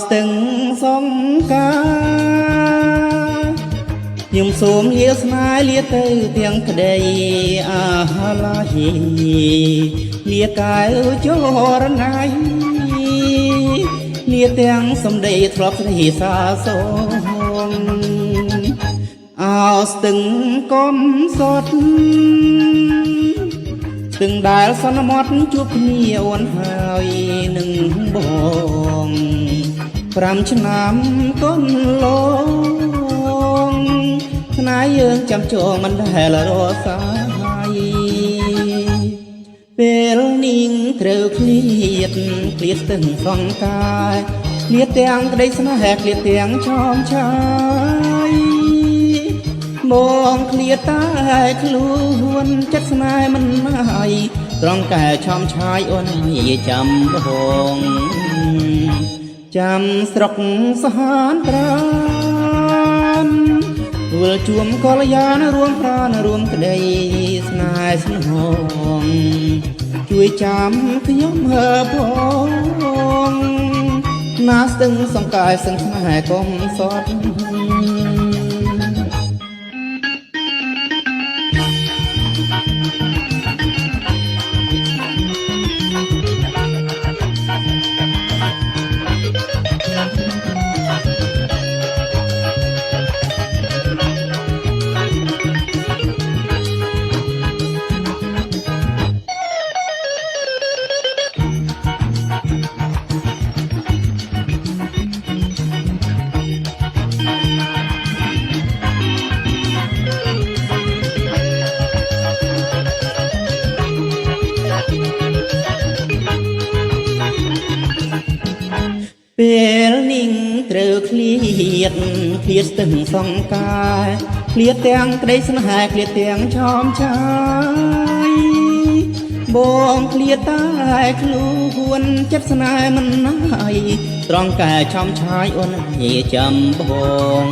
ស្ទឹងសង្ការខ្ញុំសូមលាស្នេហ៍លាទៅទាំងក្តីអាឡាយលាកែវចរណៃលាទាំងសម្ដីធ្លាប់ស្រីសាសូមអោស្ទឹងកុំសត់ស្ទឹងដែលសន្មត់ជួបគ្នាអូនហើយនឹងបង5ឆ្នាំកូនឡងស្នេហ៍យើងចាំចងមិនដែលរសាយពេលនាងត្រូវឃ្លាតស្ទឹងសង្ការឃ្លាតទាំងក្តីស្នេហ៍ឃ្លាតទាំងឆោមឆាយបងឃ្លាតតែខ្លួនចិត្តស្នេហ៍មិនហើយត្រង់កែឆោមឆាយអូនហើយចាំបងចាំស្រុកសហនប្រានវិលជួមកល្យានរួមប្រានរួមក្តីស្នេហ៍ស្នងជួយចាំខ្ញុំហើផងណាស្ទឹងសង្កាយសឹងស្នេហ៍កុំសត់ពេលនាងត្រូវឃ្លាតស្ទឹងសង្ការឃ្លាតទាំងក្តីស្នេហ៍ឃ្លាតទាំងឆោមឆាយបងឃ្លាតតែខ្លួនចិត្តស្នេហ៍មិនហើយត្រង់កែឆោមឆាយអូនហើយចាំបង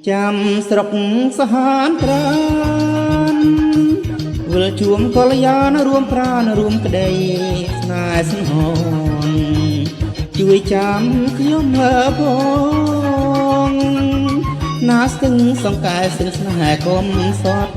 ចាំស្រុកសហនប្រានវិលជួមកល្យានរួមប្រានរួមក្តីស្នេហ៍ស្នងជួយចាំខ្ញុំមើលផងណាស្ទឹងសង្កែស្ទឹងស្នេហ៍កុំសត់